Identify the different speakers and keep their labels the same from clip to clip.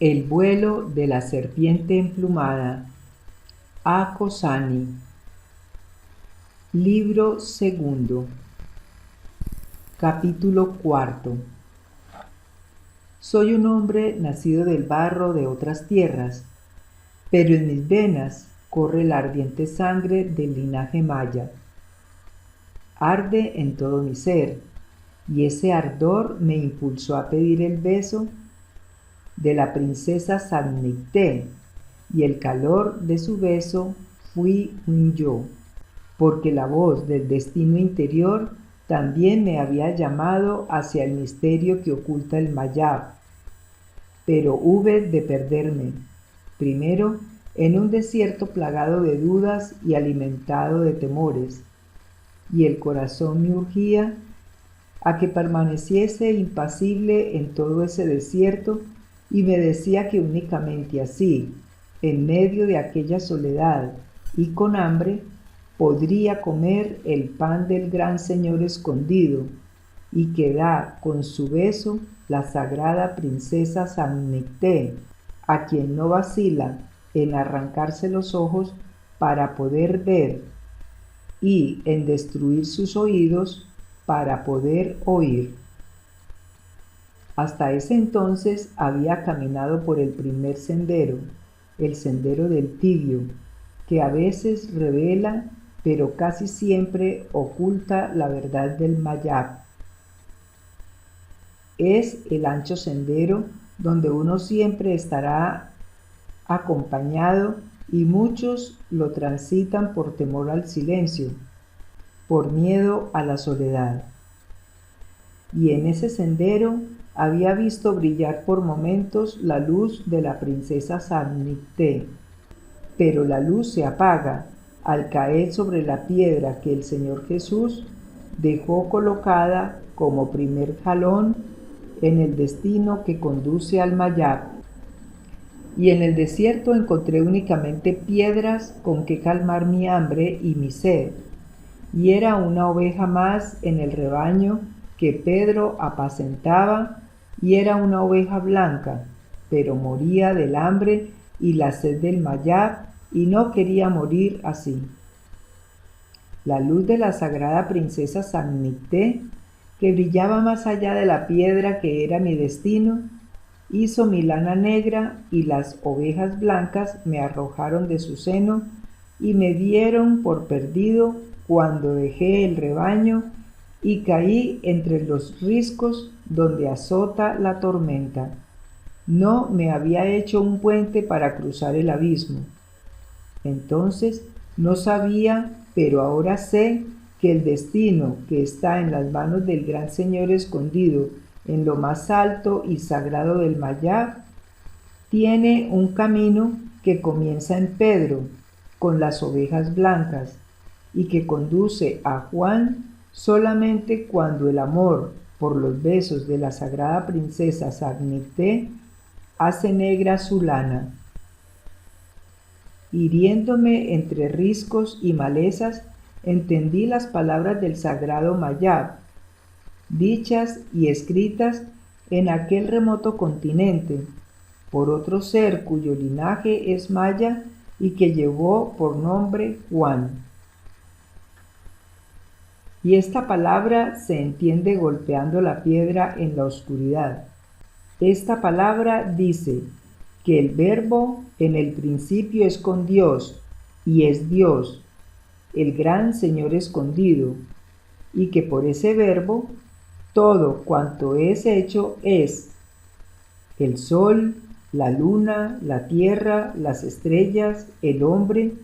Speaker 1: El vuelo de la serpiente emplumada. A. Cosani. Libro segundo. Capítulo cuarto. Soy un hombre nacido del barro de otras tierras, pero en mis venas corre la ardiente sangre del linaje maya. Arde en todo mi ser, y ese ardor me impulsó a pedir el beso de la princesa Samnicté, y el calor de su beso fui un yo, porque la voz del destino interior también me había llamado hacia el misterio que oculta el Mayab. Pero hube de perderme, primero en un desierto plagado de dudas y alimentado de temores, y el corazón me urgía a que permaneciese impasible en todo ese desierto, y me decía que únicamente así, en medio de aquella soledad y con hambre, podría comer el pan del gran Señor escondido, y que da con su beso la sagrada princesa Samnicté, a quien no vacila en arrancarse los ojos para poder ver, y en destruir sus oídos para poder oír. Hasta ese entonces había caminado por el primer sendero, el sendero del tibio, que a veces revela, pero casi siempre oculta la verdad del Mayab. Es el ancho sendero donde uno siempre estará acompañado, y muchos lo transitan por temor al silencio, por miedo a la soledad. Y en ese sendero había visto brillar por momentos la luz de la princesa Samnicté, pero la luz se apaga al caer sobre la piedra que el Señor Jesús dejó colocada como primer jalón en el destino que conduce al Mayab. Y en el desierto encontré únicamente piedras con que calmar mi hambre y mi sed, y era una oveja más en el rebaño que Pedro apacentaba, y era una oveja blanca, pero moría del hambre y la sed del Mayab, y no quería morir así. La luz de la sagrada princesa Samnicté, que brillaba más allá de la piedra que era mi destino, hizo mi lana negra, y las ovejas blancas me arrojaron de su seno y me dieron por perdido cuando dejé el rebaño y caí entre los riscos donde azota la tormenta. No me había hecho un puente para cruzar el abismo. Entonces no sabía, pero ahora sé que el destino que está en las manos del gran Señor escondido en lo más alto y sagrado del Mayab tiene un camino que comienza en Pedro con las ovejas blancas, y que conduce a Juan solamente cuando el amor por los besos de la sagrada princesa Samnicté hace negra su lana. Hiriéndome entre riscos y malezas, entendí las palabras del sagrado Mayab, dichas y escritas en aquel remoto continente, por otro ser cuyo linaje es maya y que llevó por nombre Juan. Y esta palabra se entiende golpeando la piedra en la oscuridad. Esta palabra dice que el Verbo en el principio es con Dios, y es Dios, el gran Señor escondido, y que por ese Verbo todo cuanto es hecho es: el sol, la luna, la tierra, las estrellas, el hombre,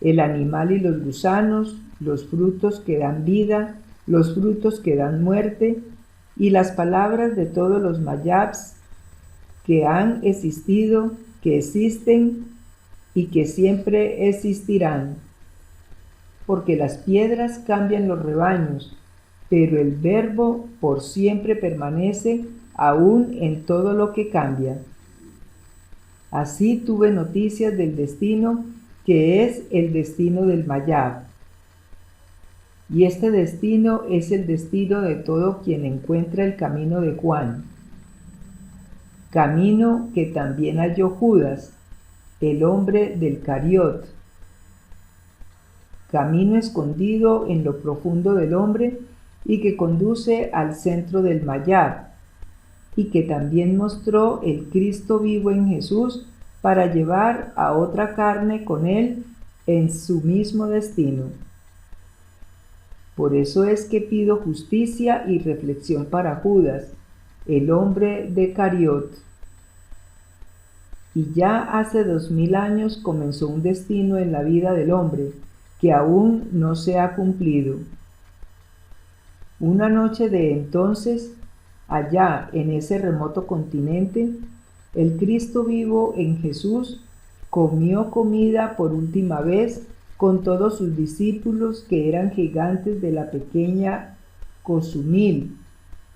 Speaker 1: el animal y los gusanos, los frutos que dan vida, los frutos que dan muerte, y las palabras de todos los Mayabs que han existido, que existen y que siempre existirán. Porque las piedras cambian los rebaños, pero el Verbo por siempre permanece aún en todo lo que cambia. Así tuve noticias del destino que es el destino del Mayab. Y este destino es el destino de todo quien encuentra el camino de Juan. camino que también halló Judas, el hombre del Cariot, camino escondido en lo profundo del hombre y que conduce al centro del Mayab, y que también mostró el Cristo vivo en Jesús para llevar a otra carne con él en su mismo destino. Por eso es que pido justicia y reflexión para Judas, el hombre de Cariot. Y ya hace 2000 años comenzó un destino en la vida del hombre que aún no se ha cumplido. Una noche de entonces, allá en ese remoto continente, el Cristo vivo en Jesús comió comida por última vez con todos sus discípulos que eran gigantes de la pequeña Cozumil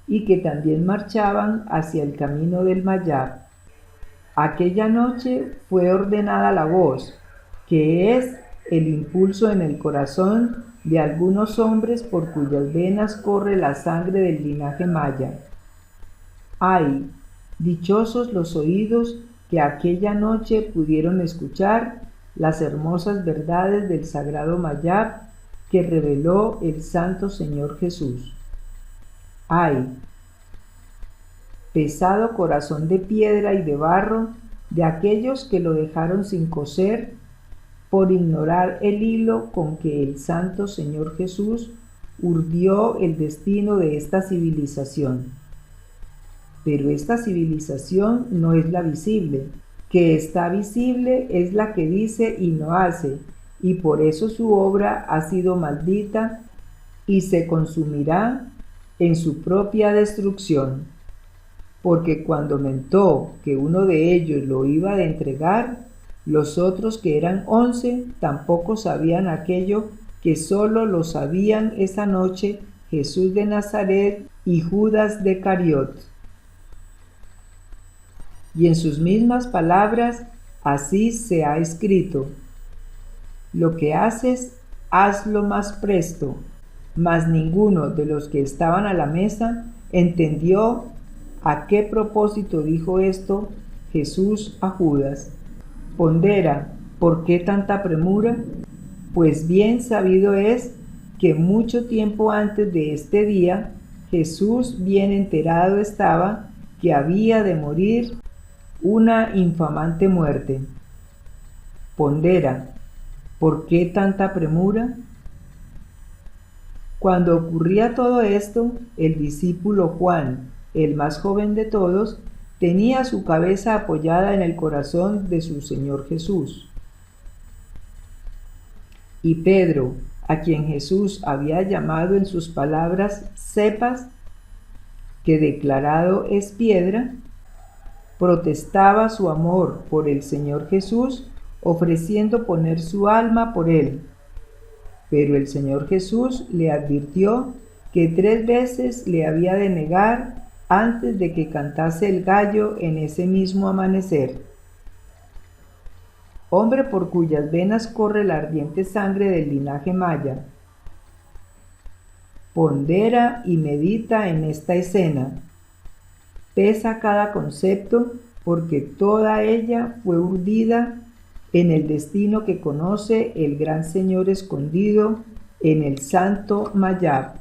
Speaker 1: y que también marchaban hacia el camino del Mayab. Aquella noche fue ordenada la voz, que es el impulso en el corazón de algunos hombres por cuyas venas corre la sangre del linaje maya. ¡Ay! Dichosos los oídos que aquella noche pudieron escuchar las hermosas verdades del sagrado Mayab que reveló el Santo Señor Jesús. ¡Ay! Pesado corazón de piedra y de barro de aquellos que lo dejaron sin coser por ignorar el hilo con que el Santo Señor Jesús urdió el destino de esta civilización. Pero esta civilización no es la visible, que está visible es la que dice y no hace, y por eso su obra ha sido maldita y se consumirá en su propia destrucción. Porque cuando mentó que uno de ellos lo iba a entregar, los otros que eran 11 tampoco sabían aquello que sólo lo sabían esa noche Jesús de Nazaret y Judas de Cariot. Y en sus mismas palabras así se ha escrito: lo que haces, hazlo más presto. Mas ninguno de los que estaban a la mesa entendió a qué propósito dijo esto Jesús a Judas. Pondera, ¿por qué tanta premura? Pues bien sabido es que mucho tiempo antes de este día, Jesús bien enterado estaba que había de morir una infamante muerte. Pondera, ¿por qué tanta premura? Cuando ocurría todo esto, el discípulo Juan, el más joven de todos, tenía su cabeza apoyada en el corazón de su Señor Jesús. Y Pedro, a quien Jesús había llamado en sus palabras cepas, que declarado es piedra, protestaba su amor por el Señor Jesús, ofreciendo poner su alma por él. Pero el Señor Jesús le advirtió que 3 veces le había de negar antes de que cantase el gallo en ese mismo amanecer. Hombre por cuyas venas corre la ardiente sangre del linaje maya, pondera y medita en esta escena. Pesa cada concepto porque toda ella fue urdida en el destino que conoce el gran Señor escondido en el santo Mayab.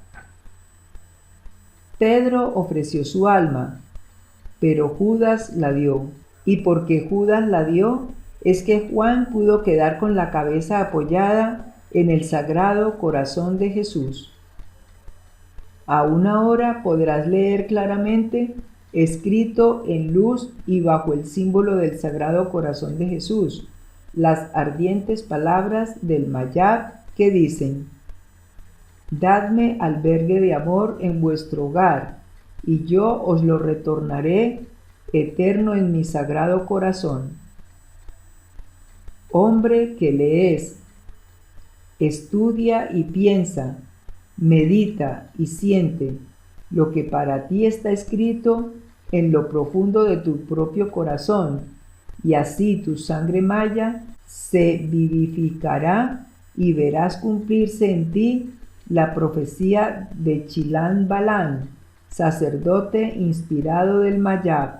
Speaker 1: Pedro ofreció su alma, pero Judas la dio, y porque Judas la dio, es que Juan pudo quedar con la cabeza apoyada en el sagrado corazón de Jesús. Aún ahora podrás leer claramente, escrito en luz y bajo el símbolo del sagrado corazón de Jesús, las ardientes palabras del Mayab que dicen: dadme albergue de amor en vuestro hogar, y yo os lo retornaré eterno en mi sagrado corazón. Hombre que lees, estudia y piensa, medita y siente lo que para ti está escrito en lo profundo de tu propio corazón, y así tu sangre maya se vivificará y verás cumplirse en ti la profecía de Chilán Balán, sacerdote inspirado del Mayab.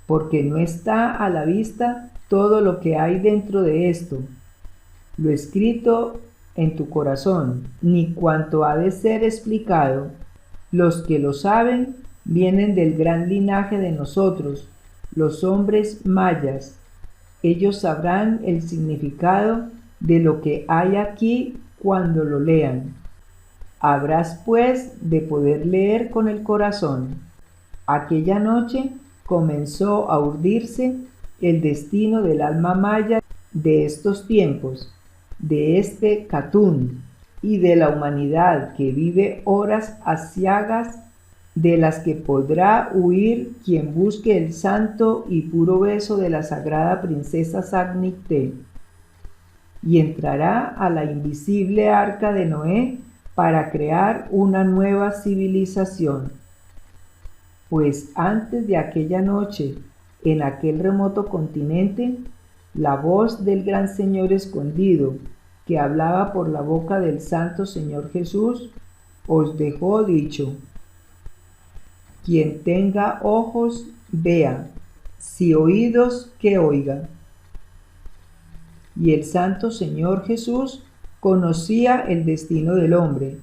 Speaker 1: porque no está a la vista todo lo que hay dentro de esto, lo escrito en tu corazón, ni cuanto ha de ser explicado. Los que lo saben vienen del gran linaje de nosotros, los hombres mayas. Ellos sabrán el significado de lo que hay aquí cuando lo lean. Habrás pues de poder leer con el corazón. Aquella noche comenzó a urdirse el destino del alma maya de estos tiempos, de este Catún y de la humanidad que vive horas aciagas, de las que podrá huir quien busque el santo y puro beso de la sagrada princesa Sag-Nicté, y entrará a la invisible arca de Noé para crear una nueva civilización. Pues antes de aquella noche, en aquel remoto continente, la voz del gran Señor escondido, que hablaba por la boca del Santo Señor Jesús, os dejó dicho: quien tenga ojos, vea; si oídos, que oiga. Y el Santo Señor Jesús conocía el destino del hombre,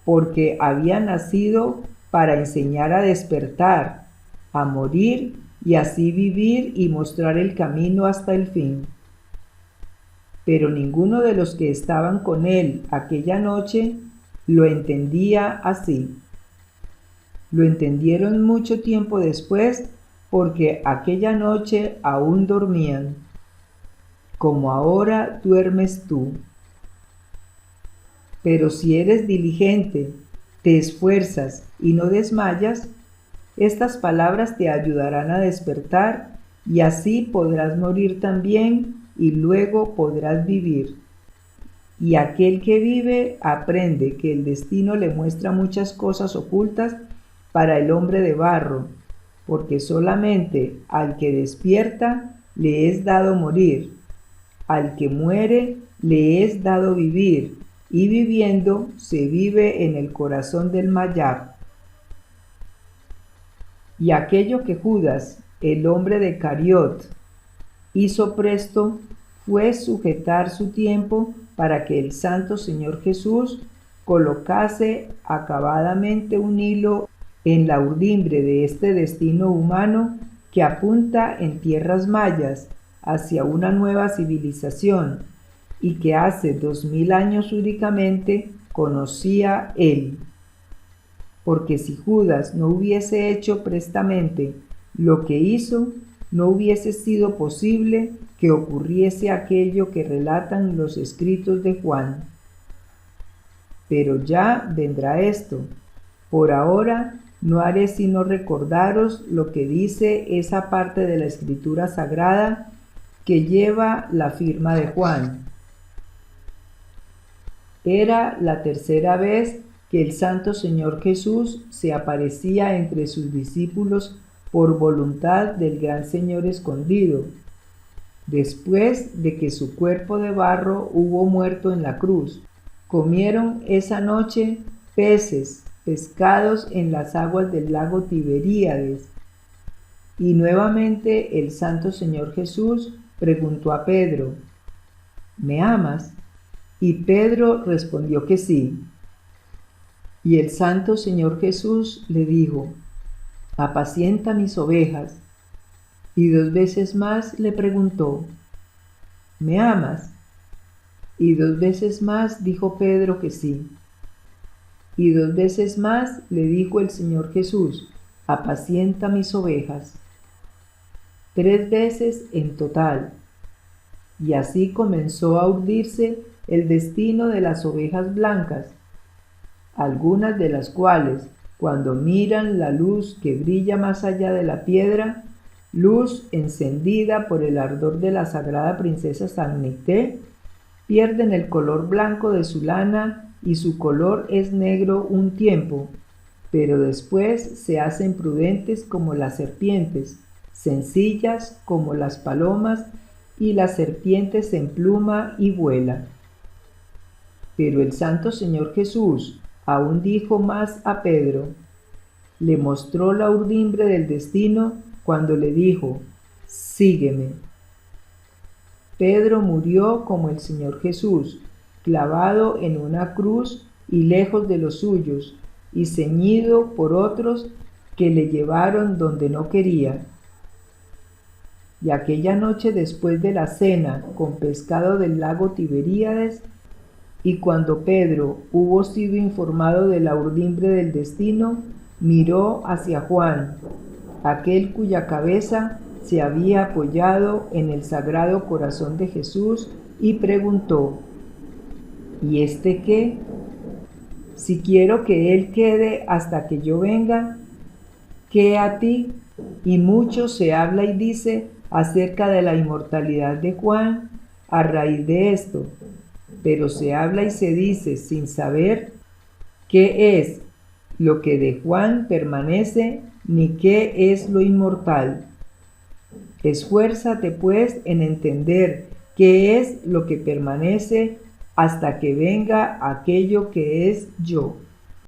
Speaker 1: porque había nacido para enseñar a despertar, a morir y así vivir y mostrar el camino hasta el fin. Pero ninguno de los que estaban con él aquella noche lo entendía así. Lo entendieron mucho tiempo después, porque aquella noche aún dormían, como ahora duermes tú. Pero si eres diligente, te esfuerzas y no desmayas, estas palabras te ayudarán a despertar, y así podrás morir también y luego podrás vivir. Y aquel que vive aprende que el destino le muestra muchas cosas ocultas para el hombre de barro, porque solamente al que despierta le es dado morir, al que muere le es dado vivir, y viviendo se vive en el corazón del Mayab. Y aquello que Judas, el hombre de Cariot, hizo presto fue sujetar su tiempo para que el Santo Señor Jesús colocase acabadamente un hilo en la urdimbre de este destino humano que apunta en tierras mayas hacia una nueva civilización, y que hace 2000 años únicamente conocía él. Porque si Judas no hubiese hecho prestamente lo que hizo, no hubiese sido posible que ocurriese aquello que relatan los escritos de Juan. Pero ya vendrá esto. Por ahora no haré sino recordaros lo que dice esa parte de la Escritura Sagrada que lleva la firma de Juan. Era la tercera vez que el Santo Señor Jesús se aparecía entre sus discípulos por voluntad del gran Señor escondido, después de que su cuerpo de barro hubo muerto en la cruz. Comieron esa noche peces, pescados en las aguas del lago Tiberíades. Y nuevamente el Santo Señor Jesús preguntó a Pedro: ¿me amas? Y Pedro respondió que sí. Y el Santo Señor Jesús le dijo: apacienta mis ovejas. Y 2 veces más le preguntó: ¿me amas? Y 2 veces más dijo Pedro que sí. Y 2 veces más le dijo el Señor Jesús: apacienta mis ovejas. 3 veces en total. Y así comenzó a urdirse el destino de las ovejas blancas, algunas de las cuales, cuando miran la luz que brilla más allá de la piedra, luz encendida por el ardor de la sagrada princesa Sag-Nicté, pierden el color blanco de su lana y su color es negro un tiempo, pero después se hacen prudentes como las serpientes, sencillas como las palomas, y la serpiente se empluma y vuela. Pero el Santo Señor Jesús aún dijo más a Pedro, le mostró la urdimbre del destino cuando le dijo: «Sígueme». Pedro murió como el Señor Jesús, clavado en una cruz y lejos de los suyos, y ceñido por otros que le llevaron donde no quería. Y aquella noche, después de la cena con pescado del lago Tiberíades, y cuando Pedro hubo sido informado de la urdimbre del destino, miró hacia Juan, aquel cuya cabeza se había apoyado en el Sagrado Corazón de Jesús, y preguntó: «¿Y este qué? Si quiero que él quede hasta que yo venga, ¿qué a ti?». Y mucho se habla y dice acerca de la inmortalidad de Juan a raíz de esto, pero se habla y se dice sin saber qué es lo que de Juan permanece ni qué es lo inmortal. Esfuérzate pues en entender qué es lo que permanece hasta que venga aquello que es yo.